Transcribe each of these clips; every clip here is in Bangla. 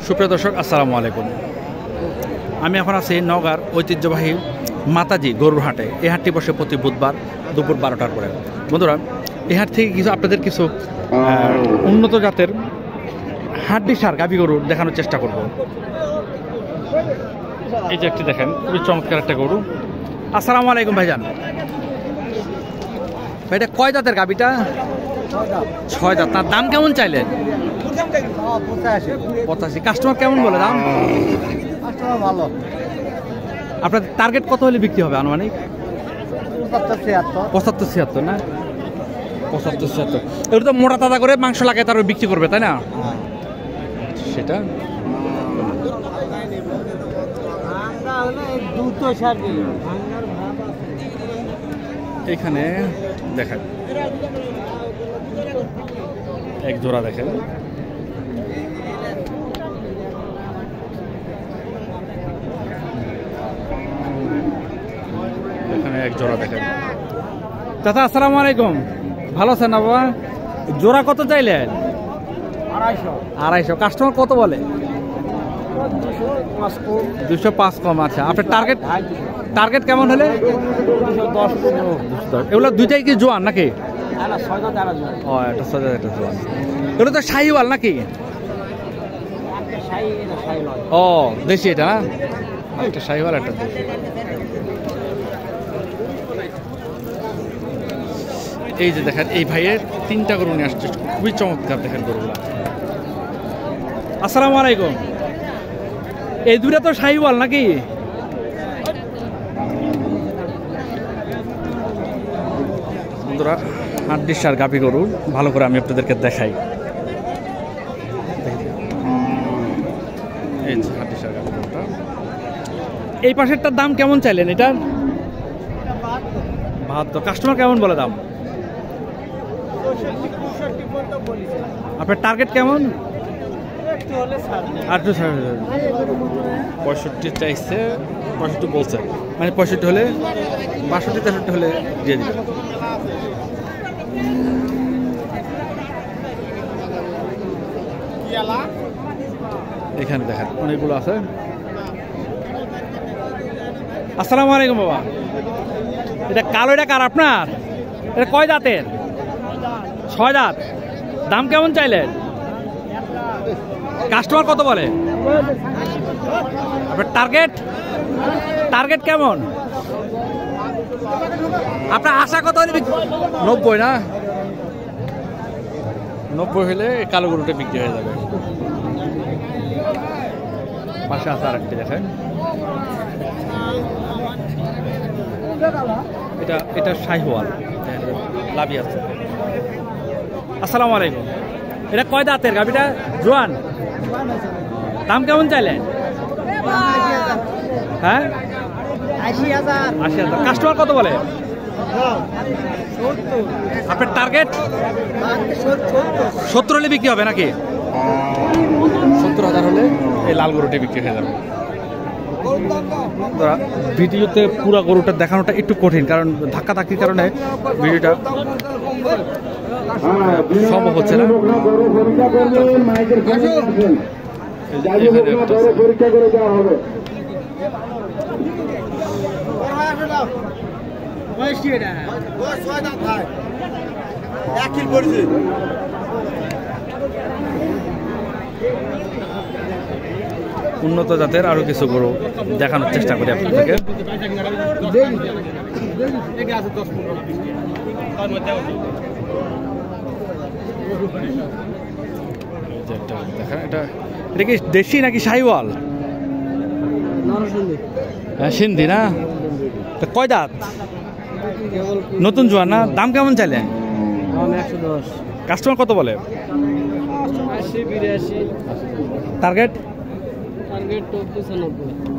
সুপ্রিয় দর্শক, আসসালামু আলাইকুম। আমি এখন আছি নওগাঁর ঐতিহ্যবাহী মাতাজি গরুর হাটে। এই হাটটি বসে প্রতি বুধবার দুপুর 12টার পরে। বন্ধুরা, এই হাট থেকে আপনাদের কিছু উন্নত জাতের হাড্ডি সার গাভী গরু দেখানোর চেষ্টা করব। এই যে একটি দেখেন, খুবই চমৎকার একটা গরু। আসসালামু আলাইকুম ভাইজান। এটা কয় দাঁতের গাভীটা? 6 দাঁত। তার দাম কেমন চাইলেন? 85। কাস্টমার কেমন বলে দাম? ভালো। আপনার টার্গেট কত হলে বিক্রি হবে আনুমানিক? 75-76 না? 75-76। এগুলো তো মোটা তাজা করে মাংস লাগায় তারপর বিক্রি করবে, তাই না? সেটা এখানে দেখেন, এক জোড়া দেখেন। এখানে এক জোড়া দেখেন। চাচা আসসালামু আলাইকুম, ভালো আছেন না বাবা? জোড়া কত চাইলেন? 250। কাস্টমার কত বলে? 205 কম। আচ্ছা, আপনার টার্গেট কেমন হলে? 210। এগুলো দুইটাই কি জোয়ান নাকি? ও, এটা সজা, এটা জোয়ান। এগুলো তো শাহিওয়াল নাকি? ও, দেশি এটা না? এটা শাহিওয়াল, একটা দেশি। এই যে দেখেন, এই ভাইয়ের 3টা গরু নিয়ে আসছে, খুবই চমৎকার দেখেন গরুগুলা। আসসালামু আলাইকুম। এই দুটা তো শাহিওয়াল নাকি? বন্ধুরা, হাড্ডি সার গাভী গরু ভালো করে আমি আপনাদেরকে দেখাই। এই যে হাড্ডি সার গাভী গরুটা। এই পাশেরটার দাম কেমন চাইলেন এটার? 72। কাস্টমার কেমন বলে দাম? আপনার টার্গেট কেমন? 65 চাইছে, 65 বলছে, মানে 65 হলে, 62-63 হলে দিয়ে দিবে। এখানে দেখেন অনেকগুলো আছে। আসসালামু আলাইকুম বাবা। এটা কালো, এটা কার আপনার? এটা কয় দাঁতের? 6 দাঁত। দাম কেমন চাইলেন? কাস্টমার কত বলে? আপনার টার্গেট কেমন? আপনার আশা কত হলে? 90 না? 90 হলে কালো গরুটা বিক্রি হয়ে যাবে। পাশে আছে আর একটি দেখেন। এটা শাহিওয়াল, লাভি আছে। আসসালামু আলাইকুম। এটা কয় দাঁতের গাভীটা? জোয়ান। দাম কেমন চাইলেন? হ্যাঁ, 80,000। কাস্টমার কত বলে? আপনার টার্গেট 70 হলে বিক্রি হবে নাকি? 70,000 হলে এই লাল গরুটি বিক্রি হয়ে যাবে। ভিডিওতে পুরো গরুটা দেখানোটা একটু কঠিন, কারণ ধাক্কাধাক্কির কারণে ভিডিওটা সম্ভব হচ্ছে না। উন্নত জাতের আরো কিছু গরু দেখানোর চেষ্টা করি আপনাদেরকে। দেখেন, এটা কি দেশি নাকি শাহিওয়াল? সিন্ধি না? কয় দাঁত? নতুন জোয়ান না? দাম কেমন চাইলেন? 110। কাস্টমার কত বলে? 80-82। টার্গেট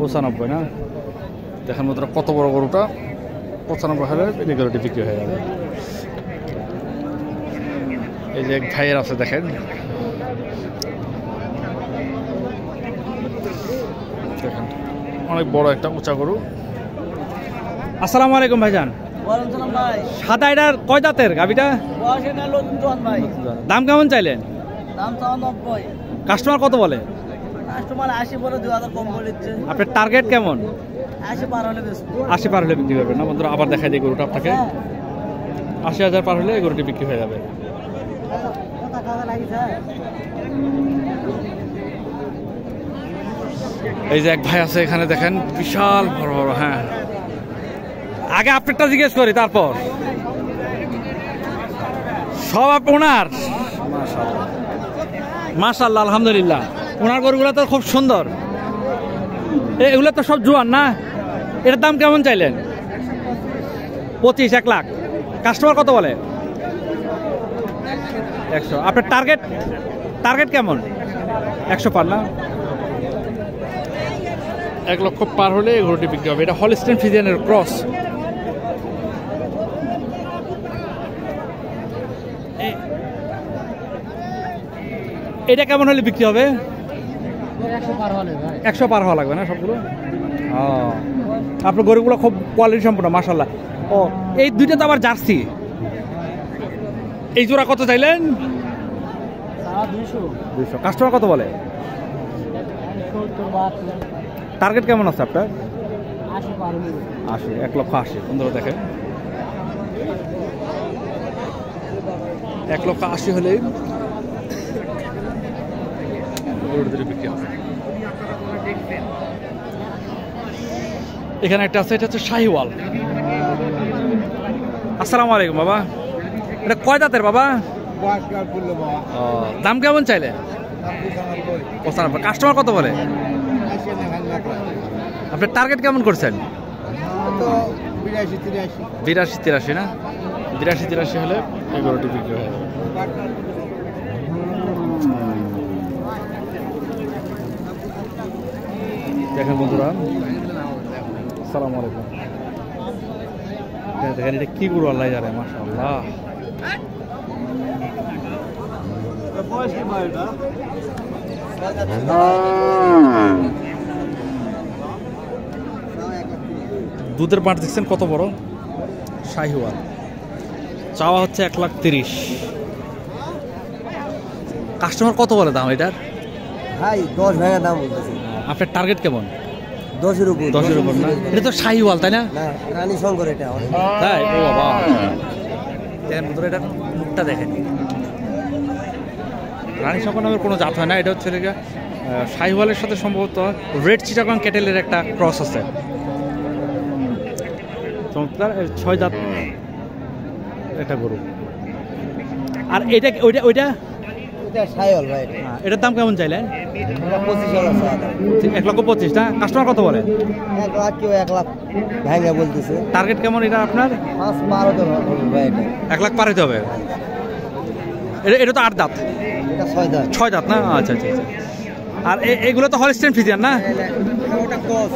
95 না? দেখেন বন্ধুরা, কত বড় গরুটা। 95 হলে এই গরুটি বিক্রি হয়ে যাবে। এই যে ভাইয়ের আছে দেখেন, অনেক বড় একটা উঁচা গরু। আসসালামু আলাইকুম ভাইজান। সাদা এটার কয় দাঁতের গাভীটা? বয়স এটা নতুন জোয়ান ভাই। দাম কেমন চাইলেন? দাম চাওয়া 90। কাস্টমার কত বলে? কাস্টমার 80 বলে 2000 কম বলে দিচ্ছে। আপনার টার্গেট কেমন? 80 পার হলে বেশি। 80 পার হলে বিক্রি করবেন না বন্ধুরা? আবার দেখাই দিই গরুটা আপনাকে। 80,000 পার হলে এই গরুটি বিক্রি হয়ে যাবে। এই যে এক ভাই আছে এখানে দেখেন, বিশাল বড় বড়। হ্যাঁ, আগে আপনারটা জিজ্ঞেস করি, তারপর সব ওনার। মাশাআল্লাহ, আলহামদুলিল্লাহ। ওনার গরুগুলো তো খুব সুন্দর। এগুলো তো সব জোয়ান না? এটার দাম কেমন চাইলেন? 25, 1 লাখ। কাস্টমার কত বলে? 100। আপনার টার্গেট কেমন? 100 পার না? 1 লক্ষ পার হলে এই গরুটি বিক্রি হবে। এটা হলস্টেইন ফ্রিজিয়ানের ক্রস। এটা কেমন হলে বিক্রি হবে? 100 পার হওয়া লাগবে না সবগুলো? আপনার গরুগুলো খুব কোয়ালিটি সম্পূর্ণ, মাশাআল্লাহ। ও, এই দুইটা তো আবার জার্সি। এই জোড়া কত চাইলেন? 200। কাস্টমার কত বলে? টার্গেট কেমন আছে আপনার? 80। 1 লক্ষ 80। বন্ধুরা দেখেন, 1 লক্ষ 80 হলেই বিক্রি হবে। এখানে একটা আছে, এটা হচ্ছে শাহিওয়াল। আসসালামু আলাইকুম বাবা। এটা কয় দাঁতের বাবা? দাম কেমন চাইলে? 95। কাস্টমার কত বলে? আপনি টার্গেট কেমন করছেন? 82-83 না? 82-83 হলে এই গরুটি বিক্রি হয়ে যাবে। দেখেন বন্ধুরা, আসসালামু আলাইকুম। দেখেন এটা কি গরু, আল্লাহ জানে। মাশাআল্লাহ, দুধের পাট দেখছেন কত বড়। শাহিওয়াল। চাওয়া হচ্ছে 1,30,000। কাস্টমার কত বলে দাম এটার? ভাই 10 ভাঙা দাম বলতেছে। আপনার টার্গেট কেমন? 10-এর উপর। 10-এর উপর না? এটা তো শাহিওয়াল, তাই না? না, রানী শঙ্কর এটা। তাই? ও বাবা, দেখেন বন্ধুরা, এটার মুখটা দেখেন। রানী শঙ্কর নামের কোনো জাত হয় না। এটা হচ্ছে শাহিওয়ালের সাথে সম্ভবত রেড চিটাগং ক্যাটেলের একটা ক্রস আছে। চমৎকার 6 দাঁত একটা গরু। আর এটা ওইটা শাহিওয়াল ভাই। এটার দাম কেমন চাইলেন? 25,000। 1,25,000 না? কাস্টমার কত বলে? 1 লাখ, কেউ 1 লাখ ভাঙা বলতেছে। টার্গেট কেমন এটা আপনার? 5 পার হতে হবে ভাই। 1 লাখ পার হতে হবে। এটা তো 8 দাঁত। এটা 6 দাঁত। 6 দাঁত না? আচ্ছা আচ্ছা। আর এগুলো তো হলস্টেইন ফ্রিজিয়ান না? ওটা ক্রস।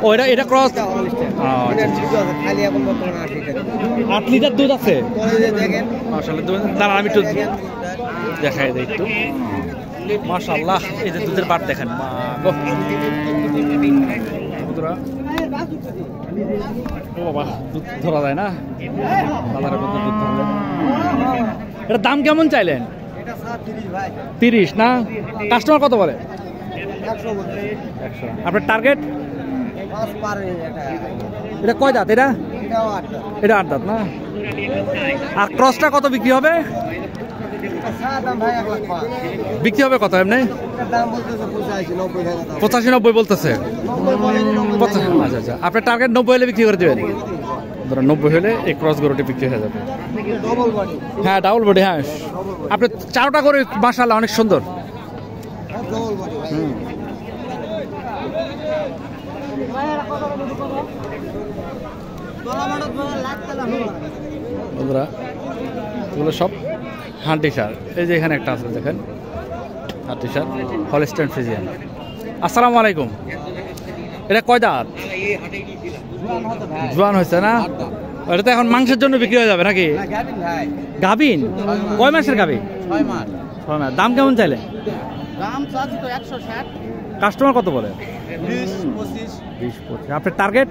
ও, এটা ক্রস। খালি এখন বর্তমানে 8 লিটার। 8 লিটার দুধ আছে। দেখেন মাশাআল্লাহ, দাঁড়ান আমি একটু দেখাই দিই একটু। মাশাআল্লাহ, এই যে দুধের পাট দেখেন। ও বাবা, দুধ ধরা যায় না? বাজারের মধ্যে দুধ ধরলে। এটার দাম কেমন চাইলেন? এটা 30 ভাই। 30 না? কাস্টমার কত বলে? 100 বলতেছে। 100। আপনার টার্গেট? 5 পার এটা। এটা কয় দাঁত? এটাও 8 দাঁত। এটা 8 দাঁত না? আর ক্রসটা কত বিক্রি হবে? বিক্রি হবে কত এমনি? দাম 85-90 বলতেছে। আচ্ছা আচ্ছা, আপনার টার্গেট 90 হলে বিক্রি করে দেবেন? ধরো 90 হলে এই ক্রস গরুটি বিক্রি হয়ে যাবে। হ্যাঁ, ডাবল বডি। হ্যাঁ, আপনি 4টা করে মাশাআল্লাহ অনেক সুন্দর। বন্ধুরা, এগুলো সব হান্টি সার। এই যে এখানে একটা আছে দেখেন, হান্টি সার হলস্টেইন ফ্রিজিয়ান। আসসালামু আলাইকুম। এটা কয় দাঁত? জোয়ান হয়েছে না? এটা তো এখন মাংসের জন্য বিক্রি হয়ে যাবে নাকি? গাভিন? কয় মাসের গাভিন? 6 মাস। 6 মাস। দাম কেমন চাইলে? দাম চাচ্ছি তো 160। কাস্টমার কত বলে? 20-25। 20-25। আপনার টার্গেট?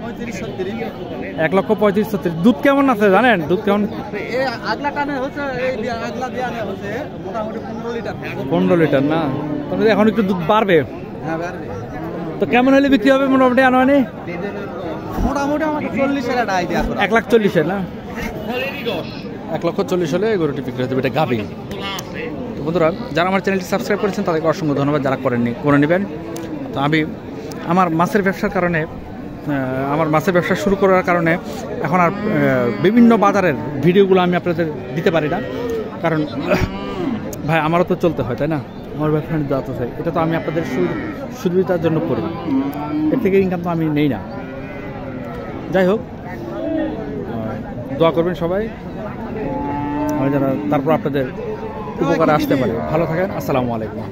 1,35,36,000 দুধ কেমন আছে জানেন? দুধ কেমন? আগলা টানে হচ্ছে, এই আগলা দিয়ে আনে হচ্ছে মোটামুটি 15 লিটার। 15 লিটার না? তাহলে এখন একটু দুধ বাড়বে। হ্যাঁ বাড়বে। তো কেমন হলে বিক্রি হবে মোটামুটি আনুমানিক? মোটামুটি আমাকে 40 এর একটা আইডিয়া আছে। 1,40,000 না? 1,40,000 হলে এই গরুটি বিক্রি হতে হবে। এটা গাভী। তো বন্ধুরা, যারা আমার চ্যানেলটি সাবস্ক্রাইব করেছেন তাদেরকে অসংখ্য ধন্যবাদ, যারা করেননি করে নেবেন। তো আমি আমার মাছের ব্যবসার কারণে, আমার মাছের ব্যবসা শুরু করার কারণে এখন আর বিভিন্ন বাজারের ভিডিওগুলো আমি আপনাদের দিতে পারি না, কারণ ভাই আমারও তো চলতে হয়, তাই না? আমার ব্যবসা যাতে চাই, এটা তো আমি আপনাদের সুবিধার জন্য করি, এর থেকে ইনকাম তো আমি নেই না। যাই হোক, দোয়া করবেন সবাই, আমি যারা তারপর আপনাদের উপকারে আসতে পারে। ভালো থাকেন। আসসালামু আলাইকুম।